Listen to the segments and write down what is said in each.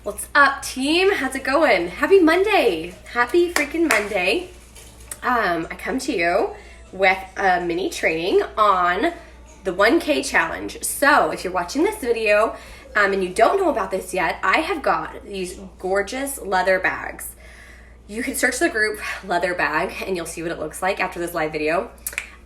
What's up, team? How's it going? Happy Monday. Happy freaking Monday. I come to you with a mini training on the 1K challenge. So if you're watching this video and you don't know about this yet, I have got these gorgeous leather bags. You can search the group leather bag and you'll see what it looks like after this live video.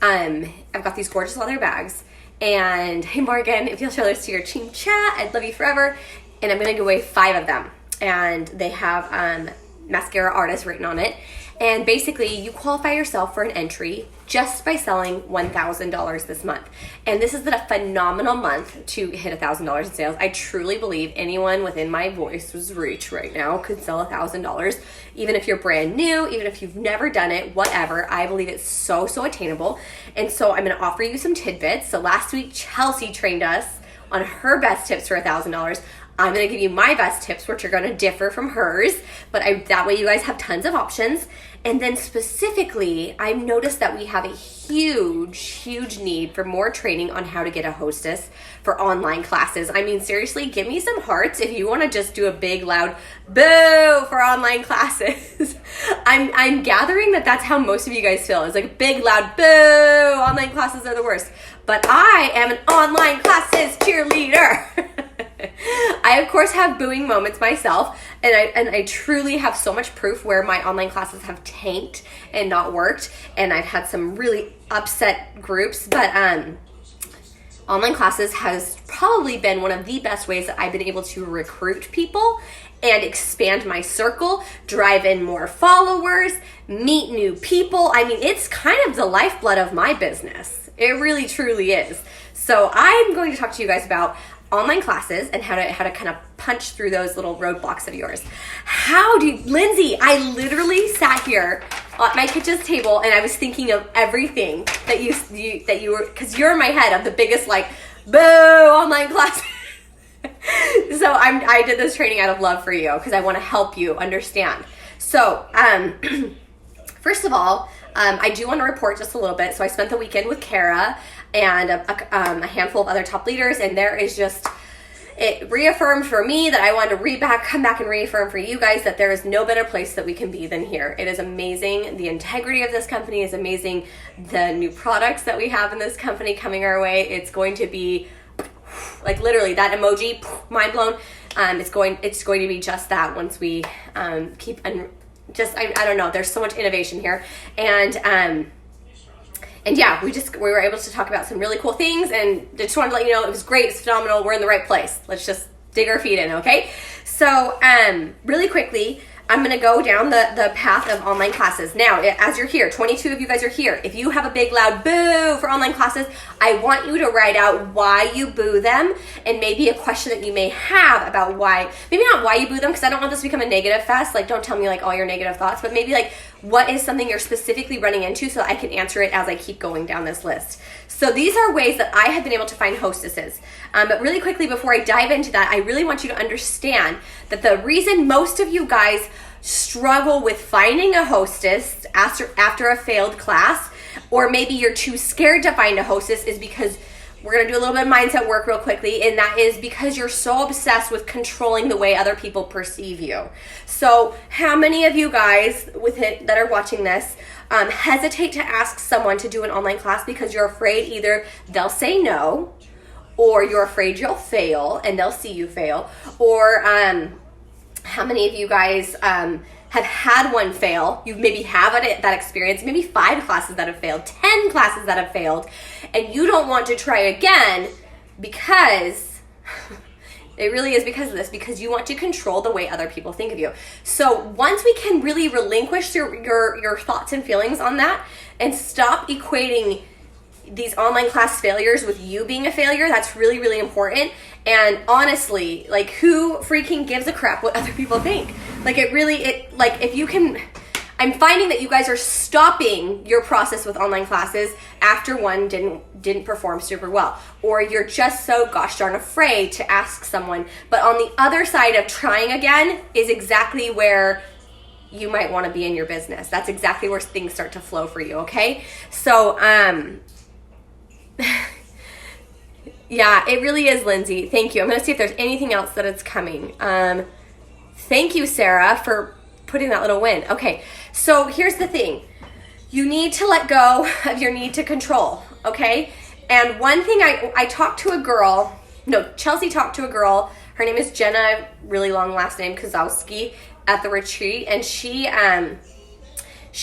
I've got these gorgeous leather bags. And hey Morgan, if you'll show this to your team chat, I'd love you forever. And I'm gonna give away 5 of them. And they have mascara artist written on it. And basically you qualify yourself for an entry just by selling $1,000 this month. And this is a phenomenal month to hit $1,000 in sales. I truly believe anyone within my voice's reach right now could sell $1,000. Even if you're brand new, even if you've never done it, whatever, I believe it's so attainable. And so I'm gonna offer you some tidbits. So last week, Chelsea trained us on her best tips for $1,000. I'm gonna give you my best tips, which are gonna differ from hers, but that way you guys have tons of options. And then specifically, I've noticed that we have a huge need for more training on how to get a hostess for online classes. I mean, seriously, give me some hearts if you wanna just do a big, loud boo for online classes. I'm gathering that that's how most of you guys feel. It's like a big, loud boo, online classes are the worst. But I am an online classes cheerleader. I of course have booing moments myself, and I truly have so much proof where my online classes have tanked and not worked, and I've had some really upset groups, but online classes has probably been one of the best ways that I've been able to recruit people and expand my circle, drive in more followers, meet new people. I mean, it's kind of the lifeblood of my business. It really truly is. So I'm going to talk to you guys about online classes and how to kind of punch through those little roadblocks of yours. Lindsay, I literally sat here at my kitchen's table and I was thinking of everything that you were, because you're in my head of the biggest like boo online classes. So I did this training out of love for you because I want to help you understand. So first of all, I do want to report just a little bit. So I spent the weekend with Kara and a handful of other top leaders, and it reaffirmed for me that I wanted to come back and reaffirm for you guys that there is no better place that we can be than here. It is amazing. The integrity of this company is amazing. The new products that we have in this company coming our way, it's going to be like literally that emoji, mind blown. It's going to be just that once we I don't know, there's so much innovation here. And yeah, we were able to talk about some really cool things, and just wanted to let you know it was great, it's phenomenal, we're in the right place. Let's just dig our feet in, okay? So really quickly, I'm gonna go down the path of online classes. Now, as you're here, 22 of you guys are here. If you have a big loud boo for online classes, I want you to write out why you boo them, and maybe a question that you may have about maybe not why you boo them, because I don't want this to become a negative fest. Like, don't tell me like all your negative thoughts, but maybe like what is something you're specifically running into so I can answer it as I keep going down this list. So these are ways that I have been able to find hostesses. But really quickly, before I dive into that, I really want you to understand that the reason most of you guys struggle with finding a hostess after a failed class, or maybe you're too scared to find a hostess, is because we're going to do a little bit of mindset work real quickly, and that is because you're so obsessed with controlling the way other people perceive you. So how many of you guys that are watching this hesitate to ask someone to do an online class because you're afraid either they'll say no, or you're afraid you'll fail and they'll see you fail, or how many of you guys have had one fail? You maybe have that experience, maybe 5 classes that have failed, 10 classes that have failed, and you don't want to try again because it really is because of this, because you want to control the way other people think of you. So once we can really relinquish your thoughts and feelings on that and stop equating these online class failures with you being a failure, that's really important. And honestly, like, who freaking gives a crap what other people think? Like, if you can, I'm finding that you guys are stopping your process with online classes after one didn't perform super well, or you're just so gosh darn afraid to ask someone. But on the other side of trying again is exactly where you might want to be in your business. That's exactly where things start to flow for you, okay? So, yeah, it really is, Lindsay. Thank you. I'm going to see if there's anything else that it's coming. Thank you, Sarah, for putting that little win. Okay, so here's the thing. You need to let go of your need to control, okay? And one thing, I talked to a girl, Chelsea talked to a girl, her name is Jenna, really long last name, Kozowski, at the retreat, and she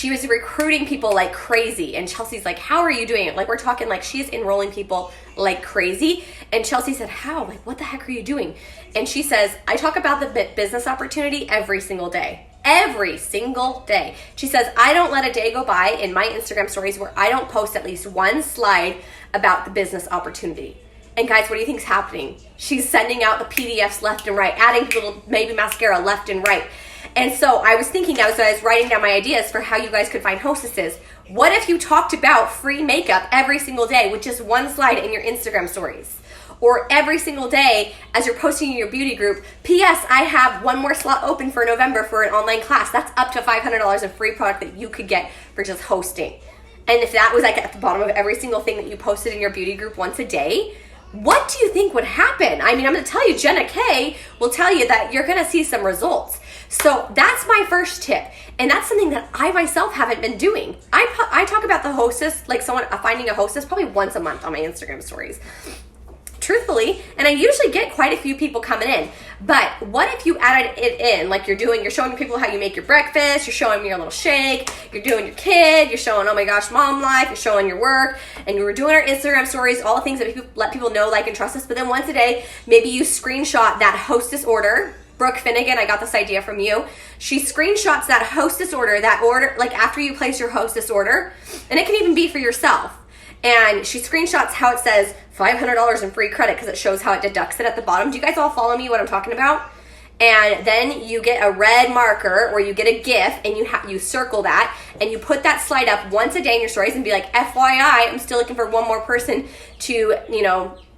was recruiting people like crazy, and Chelsea's like, how are you doing it? Like, we're talking like she's enrolling people like crazy, and Chelsea said, how? Like, what the heck are you doing? And she says, I talk about the business opportunity every single day. Every single day. She says, I don't let a day go by in my Instagram stories where I don't post at least one slide about the business opportunity. And guys, what do you think's happening? She's sending out the PDFs left and right, adding little maybe mascara left and right. And so I was thinking, I was writing down my ideas for how you guys could find hostesses. What if you talked about free makeup every single day with just one slide in your Instagram stories? Or every single day as you're posting in your beauty group, P.S. I have one more slot open for November for an online class. That's up to $500 of free product that you could get for just hosting. And if that was like at the bottom of every single thing that you posted in your beauty group once a day, what do you think would happen? I mean, I'm going to tell you, Jenna K will tell you that you're going to see some results. So that's my first tip. And that's something that I myself haven't been doing. I talk about the hostess, like someone finding a hostess probably once a month on my Instagram stories. Truthfully, and I usually get quite a few people coming in, but what if you added it in, like you're showing people how you make your breakfast, you're showing me your little shake, you're doing your kid, you're showing, oh my gosh, mom life, you're showing your work, and you were doing our Instagram stories, all the things that let people know, like, and trust us, but then once a day, maybe you screenshot that hostess order. Brooke Finnegan, I got this idea from you. She screenshots that hostess order, like after you place your hostess order, and it can even be for yourself. And she screenshots how it says $500 in free credit because it shows how it deducts it at the bottom. Do you guys all follow me what I'm talking about? And then you get a red marker or you get a GIF and you circle that and you put that slide up once a day in your stories and be like, FYI, I'm still looking for one more person to,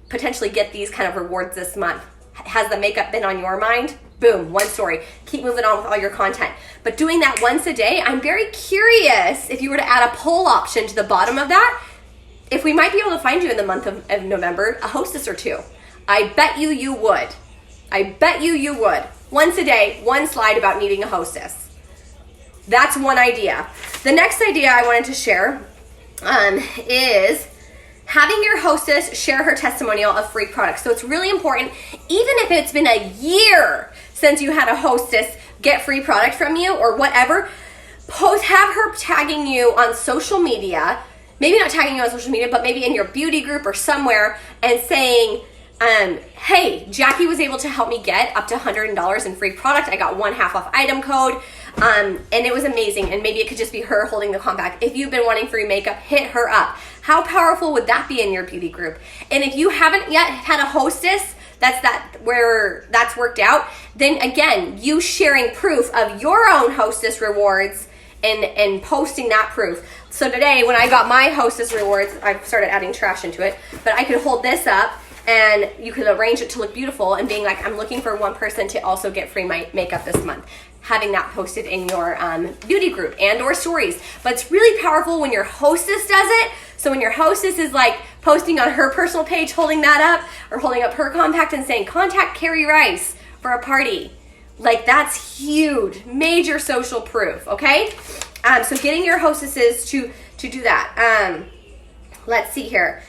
potentially get these kind of rewards this month. Has the makeup been on your mind? Boom, one story. Keep moving on with all your content. But doing that once a day, I'm very curious if you were to add a poll option to the bottom of that, if we might be able to find you in the month of November, a hostess or two. I bet you would. I bet you would. Once a day, one slide about needing a hostess. That's one idea. The next idea I wanted to share is having your hostess share her testimonial of free products. So it's really important, even if it's been a year since you had a hostess get free product from you or whatever, have her tagging you on social media. Maybe not tagging you on social media, but maybe in your beauty group or somewhere and saying, hey, Jackie was able to help me get up to $100 in free product. I got 1/2 off item code, and it was amazing. And maybe it could just be her holding the compact. If you've been wanting free makeup, hit her up. How powerful would that be in your beauty group? And if you haven't yet had a hostess where that's worked out, then again, you sharing proof of your own hostess rewards and posting that proof. So today, when I got my hostess rewards, I started adding trash into it, but I could hold this up and you could arrange it to look beautiful and being like, I'm looking for one person to also get free makeup this month. Having that posted in your beauty group and or stories. But it's really powerful when your hostess does it. So when your hostess is like posting on her personal page, holding that up or holding up her compact and saying, contact Carrie Rice for a party. Like, that's huge, major social proof, okay? So getting your hostesses to do that. Let's see here.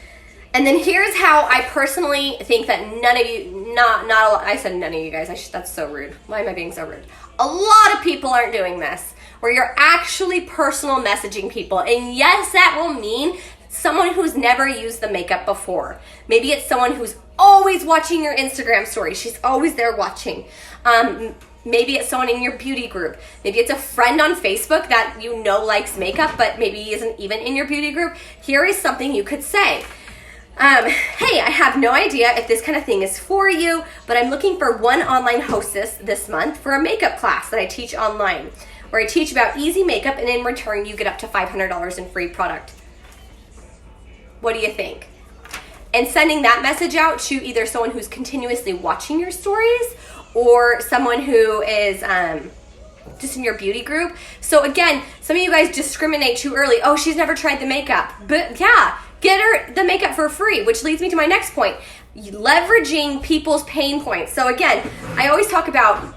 And then here's how I personally think that none of you, I said none of you guys, that's so rude. Why am I being so rude? A lot of people aren't doing this, where you're actually personal messaging people. And yes, that will mean someone who's never used the makeup before. Maybe it's someone who's always watching your Instagram story. She's always there watching. Maybe it's someone in your beauty group. Maybe it's a friend on Facebook that you know likes makeup, but maybe isn't even in your beauty group. Here is something you could say. Hey, I have no idea if this kind of thing is for you, but I'm looking for one online hostess this month for a makeup class that I teach online, where I teach about easy makeup, and in return, you get up to $500 in free product. What do you think? And sending that message out to either someone who's continuously watching your stories or someone who is just in your beauty group. So again, some of you guys discriminate too early. Oh, she's never tried the makeup. But yeah, get her the makeup for free, which leads me to my next point. Leveraging people's pain points. So again, I always talk about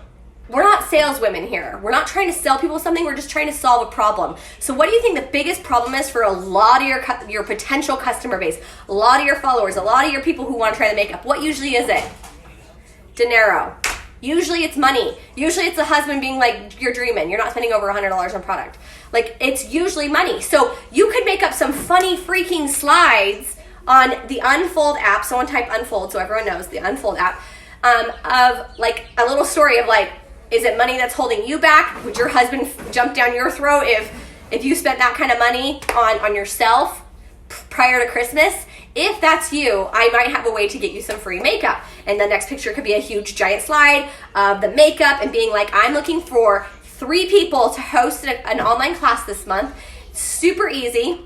we're not saleswomen here. We're not trying to sell people something. We're just trying to solve a problem. So what do you think the biggest problem is for a lot of your potential customer base, a lot of your followers, a lot of your people who want to try the makeup? What usually is it? Dinero. Usually it's money. Usually it's the husband being like, you're dreaming. You're not spending over $100 on product. Like, it's usually money. So you could make up some funny freaking slides on the Unfold app. Someone type Unfold so everyone knows, the Unfold app, of like a little story of like, is it money that's holding you back? Would your husband jump down your throat if you spent that kind of money on yourself prior to Christmas? If that's you, I might have a way to get you some free makeup. And the next picture could be a huge giant slide of the makeup and being like, I'm looking for 3 people to host an online class this month. Super easy.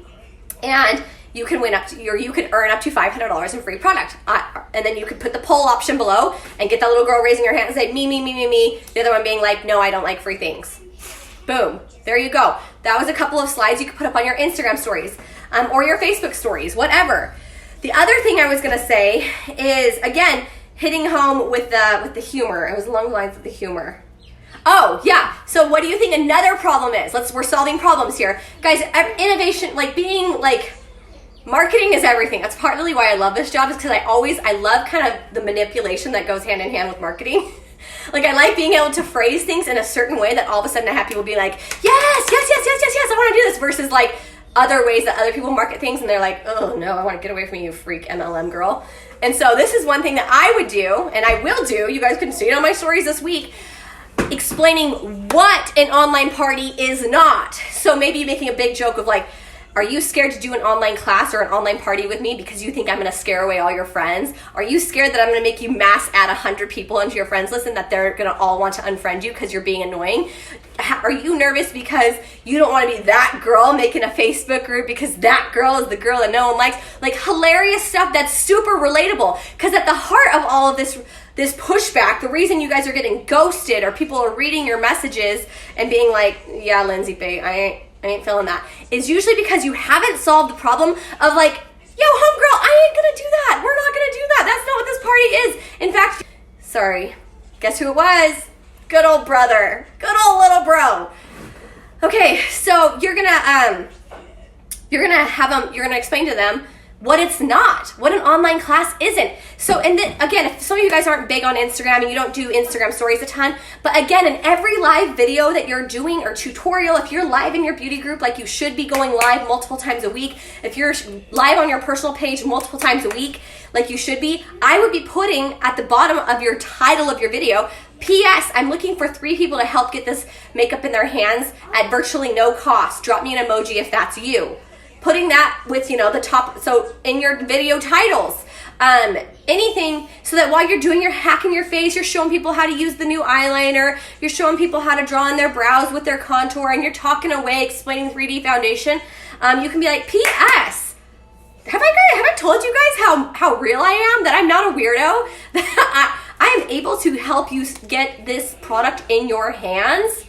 And you can win you can earn up to $500 in free product. And then you could put the poll option below and get that little girl raising her hand and say, me, me, me, me, me. The other one being like, no, I don't like free things. Boom. There you go. That was a couple of slides you could put up on your Instagram stories, or your Facebook stories, whatever. The other thing I was going to say is, again, hitting home with the humor. It was along the lines of the humor. Oh, yeah. So what do you think another problem is? We're solving problems here. Guys, innovation, like being like, marketing is everything. That's partly why I love this job, is because I love kind of the manipulation that goes hand in hand with marketing. Like, I like being able to phrase things in a certain way that all of a sudden I have people be like, yes, I want to do this, versus like other ways that other people market things and they're like, oh no, I want to get away from you, freak MLM girl. And so this is one thing that I would do, and I will do, you guys can see it on my stories this week, explaining what an online party is not. So maybe making a big joke of like, are you scared to do an online class or an online party with me because you think I'm going to scare away all your friends? Are you scared that I'm going to make you mass add 100 people into your friends list and that they're going to all want to unfriend you because you're being annoying? Are you nervous because you don't want to be that girl making a Facebook group because that girl is the girl that no one likes? Like, hilarious stuff that's super relatable, because at the heart of all of this pushback, the reason you guys are getting ghosted or people are reading your messages and being like, yeah, Lindsay, babe, I ain't feeling that, is usually because you haven't solved the problem of like, yo, homegirl, I ain't gonna do that. We're not gonna do that. That's not what this party is. In fact, sorry, guess who it was? Good old brother. Good old little bro. Okay, so you're gonna explain to them what it's not, what an online class isn't. So, and then again, if some of you guys aren't big on Instagram and you don't do Instagram stories a ton, but again, in every live video that you're doing or tutorial, if you're live in your beauty group, like you should be going live multiple times a week, if you're live on your personal page multiple times a week, like you should be, I would be putting at the bottom of your title of your video, P.S. I'm looking for 3 people to help get this makeup in their hands at virtually no cost. Drop me an emoji if that's you. Putting that with, the top, so in your video titles, anything, so that while you're doing your hacking your face, you're showing people how to use the new eyeliner, you're showing people how to draw in their brows with their contour, and you're talking away, explaining 3D foundation. You can be like, P.S. Have I told you guys how real I am? That I'm not a weirdo? That I am able to help you get this product in your hands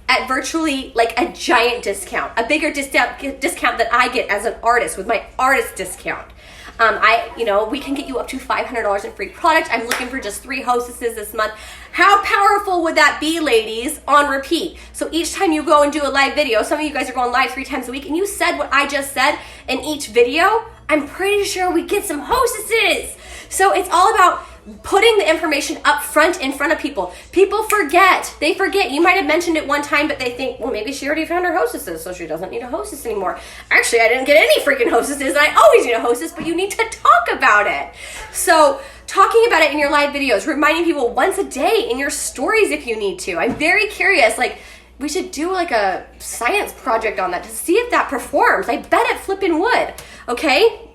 at virtually like a giant discount, a bigger discount that I get as an artist with my artist discount. We can get you up to $500 in free product. I'm looking for just 3 hostesses this month. How powerful would that be, ladies, on repeat? So each time you go and do a live video, some of you guys are going live 3 times a week, and you said what I just said in each video, I'm pretty sure we get some hostesses. So it's all about putting the information up front in front of people. People forget. They forget. You might have mentioned it one time, but they think, well, maybe she already found her hostesses, so she doesn't need a hostess anymore. Actually, I didn't get any freaking hostesses, and I always need a hostess, but you need to talk about it. So talking about it in your live videos, reminding people once a day in your stories if you need to. I'm very curious, like, we should do like a science project on that to see if that performs. I bet it flipping would. Okay?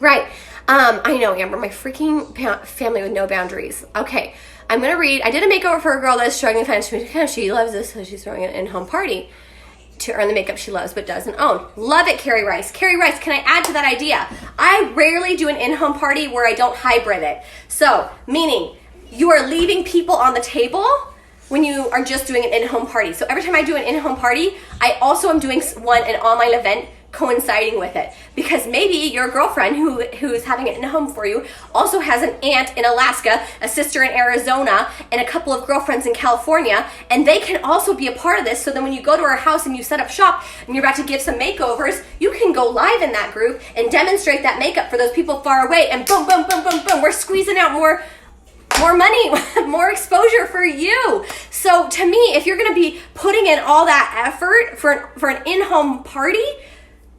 Right. I know, Amber, my freaking family with no boundaries. Okay, I'm going to read. I did a makeover for a girl that's struggling financially. She loves this, so she's throwing an in-home party to earn the makeup she loves but doesn't own. Love it, Carrie Rice. Carrie Rice, can I add to that idea? I rarely do an in-home party where I don't hybrid it. So, meaning you are leaving people on the table when you are just doing an in-home party. So every time I do an in-home party, I also am doing an online event coinciding with it, because maybe your girlfriend who's having it in home for you also has an aunt in Alaska, a sister in Arizona, and a couple of girlfriends in California, and they can also be a part of this. So then when you go to her house and you set up shop and you're about to give some makeovers, you can go live in that group and demonstrate that makeup for those people far away, and boom, boom, boom, boom, boom, we're squeezing out more money, more exposure for you. So to me, if you're going to be putting in all that effort for an in-home party,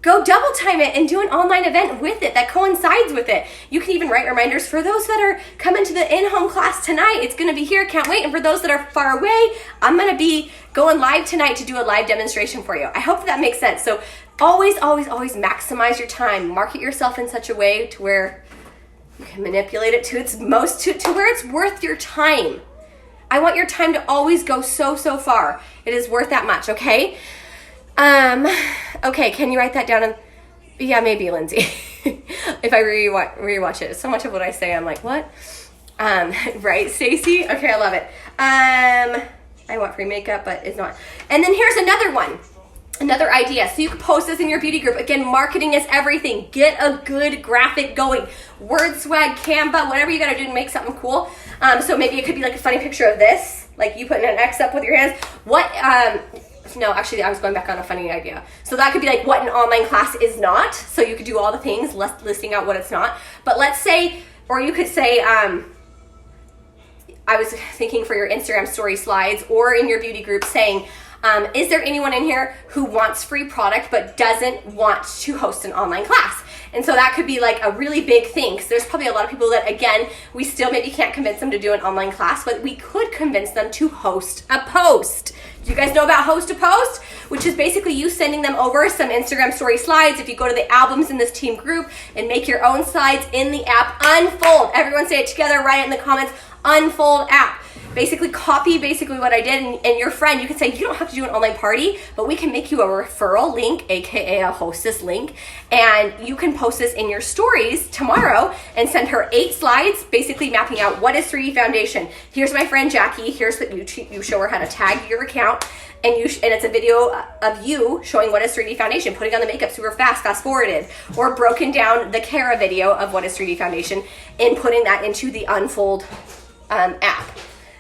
go double time it and do an online event with it that coincides with it. You can even write reminders for those that are coming to the in-home class tonight. It's going to be here, can't wait. And for those that are far away, I'm going to be going live tonight to do a live demonstration for you. I hope that makes sense. So always, always, always maximize your time. Market yourself in such a way to where you can manipulate it to its most, to where it's worth your time. I want your time to always go so far. It is worth that much, okay? Okay, can you write that down? Yeah, maybe, Lindsay. If I rewatch it. So much of what I say, I'm like, what? Right, Stacy? Okay, I love it. I want free makeup, but it's not. And then here's another one. Another idea. So you can post this in your beauty group. Again, marketing is everything. Get a good graphic going. Word swag, Canva, whatever you gotta do to make something cool. So maybe it could be like a funny picture of this, like you putting an X up with your hands. No, actually, I was going back on a funny idea. So that could be like what an online class is not. So you could do all the things, listing out what it's not. But let's say, or you could say, I was thinking for your Instagram story slides or in your beauty group saying, is there anyone in here who wants free product but doesn't want to host an online class? And so that could be like a really big thing, because there's probably a lot of people that, again, we still maybe can't convince them to do an online class, but we could convince them to host a post. Do you guys know about host a post? Which is basically you sending them over some Instagram story slides. If you go to the albums in this team group and make your own slides in the app, Unfold. Everyone say it together, write it in the comments, Unfold app. Basically copy what I did, and your friend, you can say, you don't have to do an online party, but we can make you a referral link, aka a hostess link, and you can post this in your stories tomorrow and send her 8 slides, basically mapping out what is 3D foundation. Here's my friend Jackie, here's what you show her how to tag your account, and it's a video of you showing what is 3D foundation, putting on the makeup super fast forwarded, or broken down the Cara video of what is 3D foundation and putting that into the Unfold app.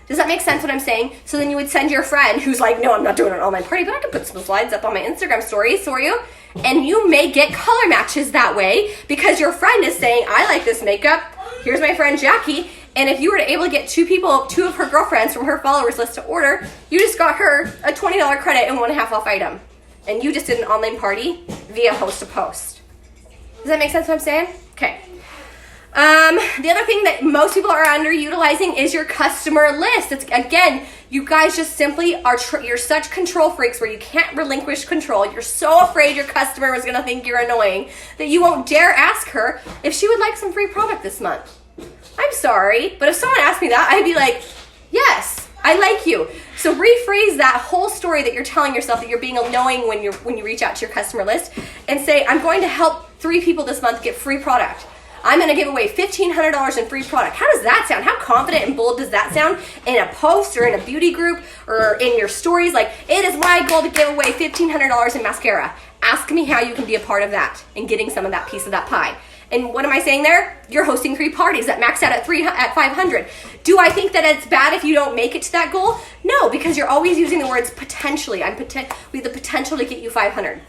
Does that make sense what I'm saying? So then you would send your friend who's like, no, I'm not doing an online party, but I can put some slides up on my Instagram stories for you. And you may get color matches that way because your friend is saying, I like this makeup. Here's my friend Jackie. And if you were able to get 2 of her girlfriends from her followers list to order, you just got her a $20 credit and 1.5 off item. And you just did an online party via host to post. Does that make sense what I'm saying? Okay. The other thing that most people are underutilizing is your customer list. It's, again, you guys just simply are, you're such control freaks where you can't relinquish control. You're so afraid your customer is going to think you're annoying that you won't dare ask her if she would like some free product this month. I'm sorry, but if someone asked me that, I'd be like, yes, I like you. So rephrase that whole story that you're telling yourself that you're being annoying when you reach out to your customer list and say, I'm going to help 3 people this month get free product. I'm going to give away $1,500 in free product. How does that sound? How confident and bold does that sound in a post or in a beauty group or in your stories? Like, it is my goal to give away $1,500 in mascara. Ask me how you can be a part of that and getting some of that piece of that pie. And what am I saying there? You're hosting 3 parties that max out at 500. Do I think that it's bad if you don't make it to that goal? No, because you're always using the words potentially. We have the potential to get you 500.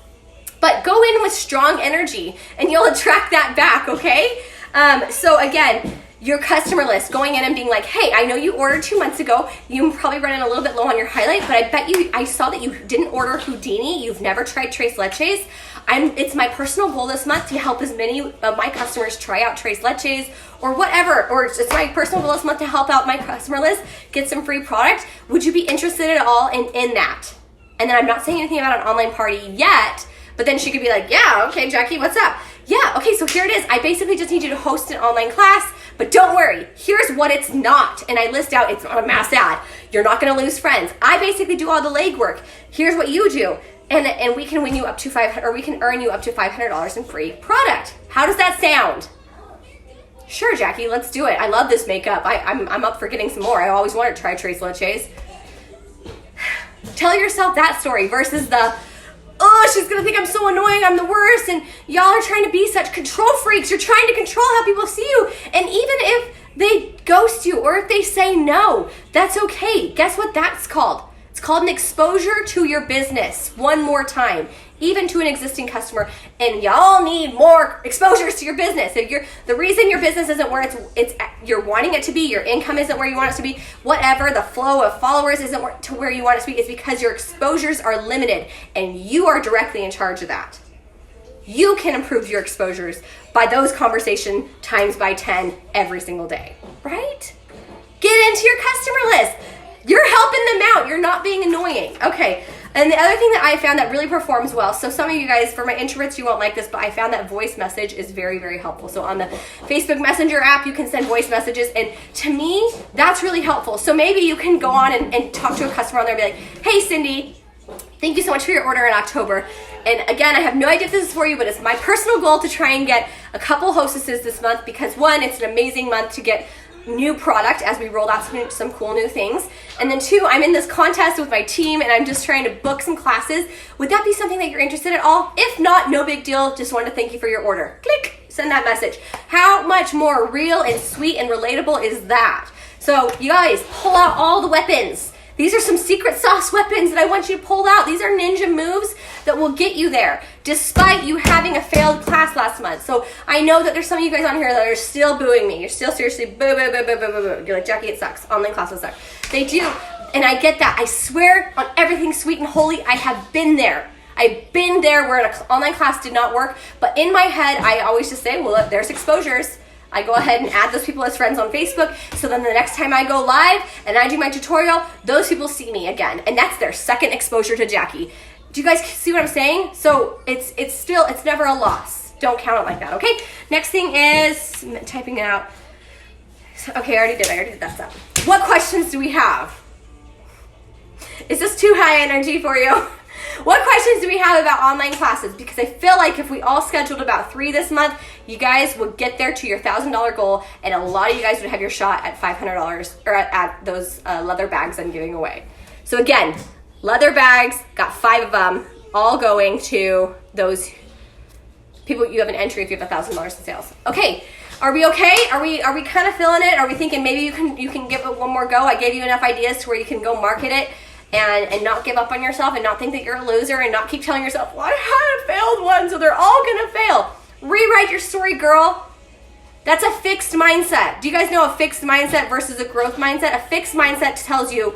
But go in with strong energy and you'll attract that back, okay? So again, your customer list, going in and being like, hey, I know you ordered 2 months ago. You probably running a little bit low on your highlight, but I saw that you didn't order Houdini. You've never tried Tres Leches. It's my personal goal this month to help as many of my customers try out Tres Leches or whatever, or it's my personal goal this month to help out my customer list, get some free product. Would you be interested at all in that? And then I'm not saying anything about an online party yet, but then she could be like, yeah, okay, Jackie, what's up? Yeah, okay, so here it is. I basically just need you to host an online class, but don't worry, here's what it's not. And I list out, it's not a mass ad. You're not gonna lose friends. I basically do all the legwork. Here's what you do. And we can win you up to we can earn you up to $500 in free product. How does that sound? Sure, Jackie, let's do it. I love this makeup. I'm up for getting some more. I always wanted to try Tres Leches. Tell yourself that story versus the, oh, oh, she's gonna think I'm so annoying, I'm the worst, and y'all are trying to be such control freaks. You're trying to control how people see you. And even if they ghost you or if they say no, that's okay. Guess what that's called? It's called an exposure to your business. One more time, even to an existing customer. And y'all need more exposures to your business. If the reason your business isn't where it's you're wanting it to be, your income isn't where you want it to be, whatever, the flow of followers isn't to where you want it to be, it's because your exposures are limited and you are directly in charge of that. You can improve your exposures by those conversation times by 10 every single day, right? Get into your customer list. You're helping them out. You're not being annoying. Okay. And the other thing that I found that really performs well, so some of you guys, for my introverts, you won't like this, but I found that voice message is very, very helpful. So on the Facebook Messenger app, you can send voice messages. And to me, that's really helpful. So maybe you can go on and talk to a customer on there and be like, hey, Cindy, thank you so much for your order in October. And again, I have no idea if this is for you, but it's my personal goal to try and get a couple hostesses this month because one, it's an amazing month to get new product as we rolled out some cool new things. And then two, I'm in this contest with my team and I'm just trying to book some classes. Would that be something that you're interested in at all? If not, no big deal. Just wanted to thank you for your order. Click, send that message. How much more real and sweet and relatable is that? So you guys, pull out all the weapons. These are some secret sauce weapons that I want you to pull out. These are ninja moves that will get you there, despite you having a failed class last month. So I know that there's some of you guys on here that are still booing me. You're still seriously boo, boo, boo, boo, boo, boo, boo. You're like, Jackie, it sucks. Online classes suck. They do, and I get that. I swear on everything sweet and holy, I have been there. I've been there where an online class did not work, but in my head, I always just say, well, look, there's exposures. I go ahead and add those people as friends on Facebook, so then the next time I go live and I do my tutorial, those people see me again, and that's their second exposure to Jackie. Do you guys see what I'm saying? So it's never a loss. Don't count it like that, okay? Next thing is, I'm typing it out. Okay, I already did that stuff. What questions do we have? Is this too high energy for you? What questions do we have about online classes? Because I feel like if we all scheduled about 3 this month, you guys would get there to your $1,000 goal, and a lot of you guys would have your shot at $500 or at those leather bags I'm giving away. So again, leather bags, got 5 of them, all going to those people. You have an entry if you have $1,000 in sales. Okay, are we okay? Are we kind of feeling it? Are we thinking maybe you can give it one more go? I gave you enough ideas to where you can go market it. And not give up on yourself and not think that you're a loser and not keep telling yourself, well, I had a failed one, so they're all gonna fail. Rewrite your story, girl. That's a fixed mindset. Do you guys know a fixed mindset versus a growth mindset? A fixed mindset tells you,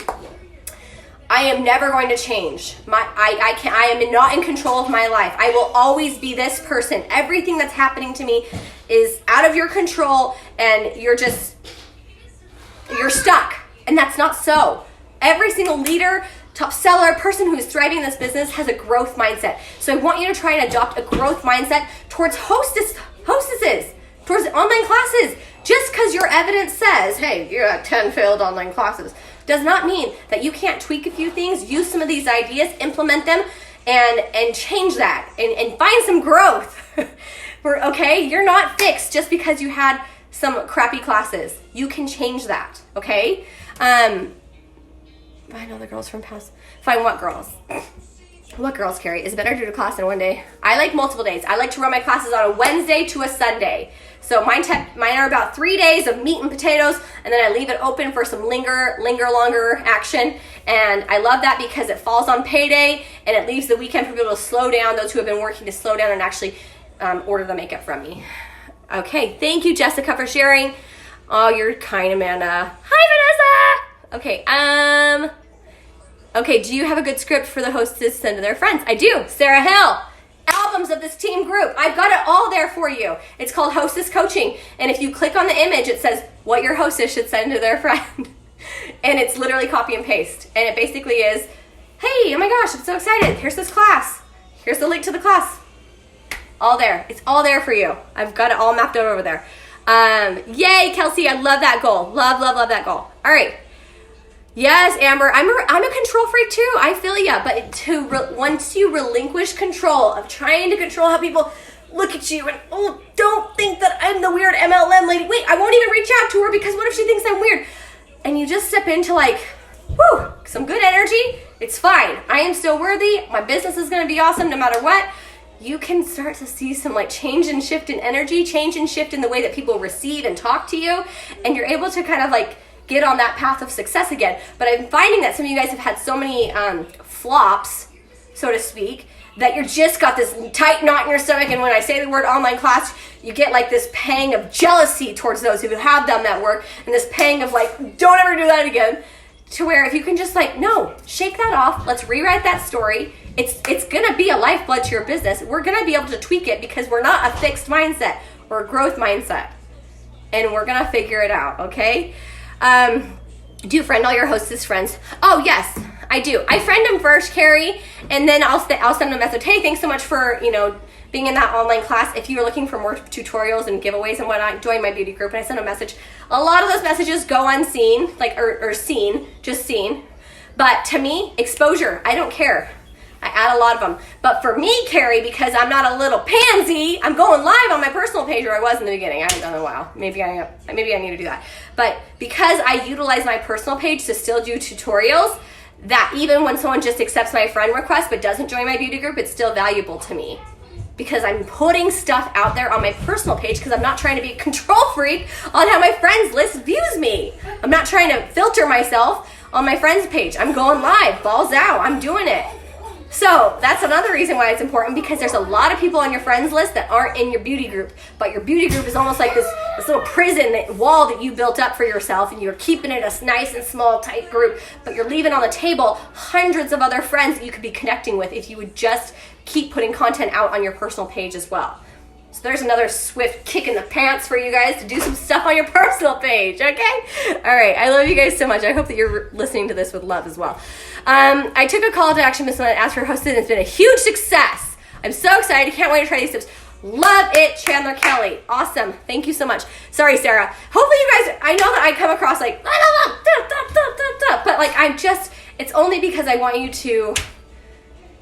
I am never going to change. I am not in control of my life. I will always be this person. Everything that's happening to me is out of your control and you're stuck. And that's not so. Every single leader, top seller, person who is thriving in this business has a growth mindset. So I want you to try and adopt a growth mindset towards hostesses, towards online classes. Just because your evidence says, hey, you had 10 failed online classes, does not mean that you can't tweak a few things, use some of these ideas, implement them, and change that, and find some growth. Okay? You're not fixed just because you had some crappy classes. You can change that, okay? I know the girls from past. Fine, what girls? What girls, Carrie? Is it better to do a class in one day? I like multiple days. I like to run my classes on a Wednesday to a Sunday. So mine are about 3 days of meat and potatoes, and then I leave it open for some linger longer action. And I love that because it falls on payday, and it leaves the weekend for people to slow down, those who have been working to slow down and actually order the makeup from me. Okay, thank you, Jessica, for sharing. Oh, you're kind, Amanda. Hi, Vanessa! Okay, do you have a good script for the hosts to send to their friends? I do. Sarah Hill. Albums of this team group. I've got it all there for you. It's called Hostess Coaching. And if you click on the image, it says what your hostess should send to their friend. And it's literally copy and paste. And it basically is, hey, oh my gosh, I'm so excited. Here's this class. Here's the link to the class. All there. It's all there for you. I've got it all mapped out over there. Yay, Kelsey. I love that goal. Love, love, love that goal. All right. Yes, Amber, I'm a control freak too. I feel ya, but once you relinquish control of trying to control how people look at you and, oh, don't think that I'm the weird MLM lady. Wait, I won't even reach out to her because what if she thinks I'm weird? And you just step into like, whew, some good energy, it's fine. I am still worthy. My business is going to be awesome no matter what. You can start to see some like change and shift in energy, change and shift in the way that people receive and talk to you. And you're able to kind of like get on that path of success again. But I'm finding that some of you guys have had so many flops, so to speak, that you're just got this tight knot in your stomach, and when I say the word online class, you get like this pang of jealousy towards those who have done that work, and this pang of like, don't ever do that again, to where if you can just like, no, shake that off, let's rewrite that story. It's gonna be a lifeblood to your business. We're gonna be able to tweak it because we're not a fixed mindset, we're a growth mindset, and we're gonna figure it out, okay? Do you friend all your hostess friends? Oh yes, I do. I friend them first, Carrie, and then I'll send them a message. Hey, thanks so much for being in that online class. If you're looking for more tutorials and giveaways and whatnot, join my beauty group. And I send a message. A lot of those messages go unseen, like or seen, just seen. But to me, exposure. I don't care. I add a lot of them. But for me, Carrie, because I'm not a little pansy, I'm going live on my personal page, or I was in the beginning. I haven't done it in a while. Maybe I need to do that. But because I utilize my personal page to still do tutorials, that even when someone just accepts my friend request but doesn't join my beauty group, it's still valuable to me. Because I'm putting stuff out there on my personal page because I'm not trying to be a control freak on how my friends list views me. I'm not trying to filter myself on my friends page. I'm going live, balls out, I'm doing it. So that's another reason why it's important, because there's a lot of people on your friends list that aren't in your beauty group, but your beauty group is almost like this little prison wall that you built up for yourself, and you're keeping it a nice and small, tight group, but you're leaving on the table hundreds of other friends that you could be connecting with if you would just keep putting content out on your personal page as well. So there's another swift kick in the pants for you guys to do some stuff on your personal page, okay? All right, I love you guys so much. I hope that you're listening to this with love as well. I took a call to action Miss Lynn asked for hosted, and it's been a huge success. I'm so excited. Can't wait to try these tips. Love it, Chandler Kelly. Awesome. Thank you so much. Sorry, Sarah. Hopefully you guys, I know that I come across like, but like it's only because I want you to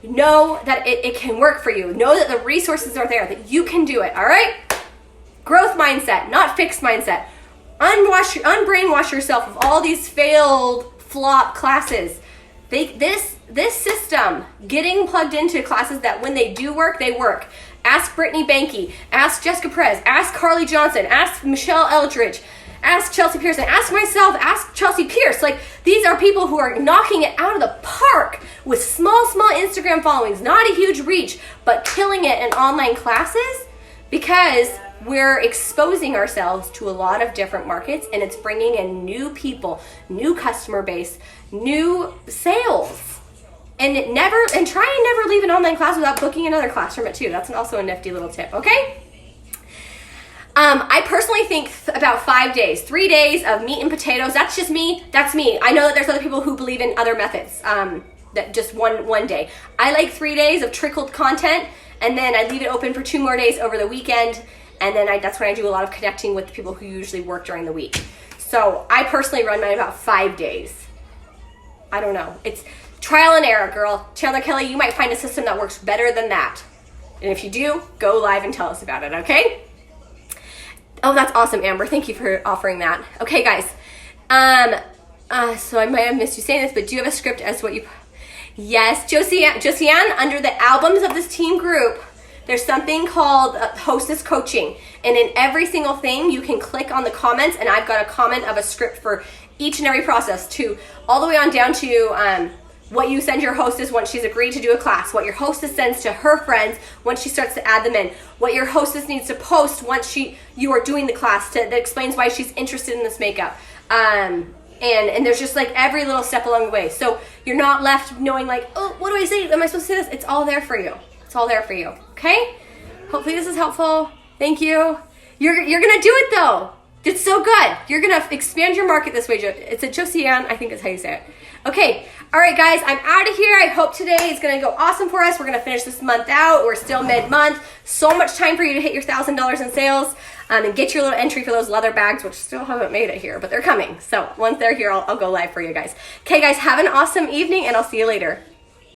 know that it can work for you. Know that the resources are there, that you can do it, all right? Growth mindset, not fixed mindset. Unbrainwash yourself of all these failed, flop classes. This system, getting plugged into classes that when they do work, they work. Ask Brittany Banky, ask Jessica Perez, ask Carly Johnson, ask Michelle Eldridge, ask Chelsea Pearson, ask myself, ask Chelsea Pierce. Like, these are people who are knocking it out of the park with small Instagram followings, not a huge reach, but killing it in online classes, because we're exposing ourselves to a lot of different markets, and it's bringing in new people, new customer base, new sales. And try and never leave an online class without booking another class from it too. That's also a nifty little tip, okay? I personally think about 5 days, 3 days of meat and potatoes. That's just me. That's me. I know that there's other people who believe in other methods. That just one day. I like 3 days of trickled content, and then I leave it open for 2 more days over the weekend, and then that's when I do a lot of connecting with the people who usually work during the week. So I personally run mine about 5 days. I don't know. It's trial and error, girl. Chandler Kelly, you might find a system that works better than that. And if you do, go live and tell us about it, okay? Oh, that's awesome, Amber. Thank you for offering that. Okay, guys. So I might have missed you saying this, but do you have a script as what you... Yes, Josiane, under the albums of this team group, there's something called hostess coaching. And in every single thing, you can click on the comments, and I've got a comment of a script for each and every process, to all the way on down to what you send your hostess once she's agreed to do a class, what your hostess sends to her friends once she starts to add them in, what your hostess needs to post once you are doing the class that explains why she's interested in this makeup. And there's just like every little step along the way. So you're not left knowing like, oh, what do I say? Am I supposed to say this? It's all there for you. It's all there for you. Okay? Hopefully this is helpful. Thank you. You're gonna do it though. It's so good. You're gonna expand your market this way. It's a Josiane, I think is how you say it. Okay, all right guys, I'm out of here. I hope today is gonna go awesome for us. We're gonna finish this month out. We're still mid-month. So much time for you to hit your $1,000 in sales and get your little entry for those leather bags, which still haven't made it here, but they're coming. So once they're here, I'll go live for you guys. Okay guys, have an awesome evening, and I'll see you later.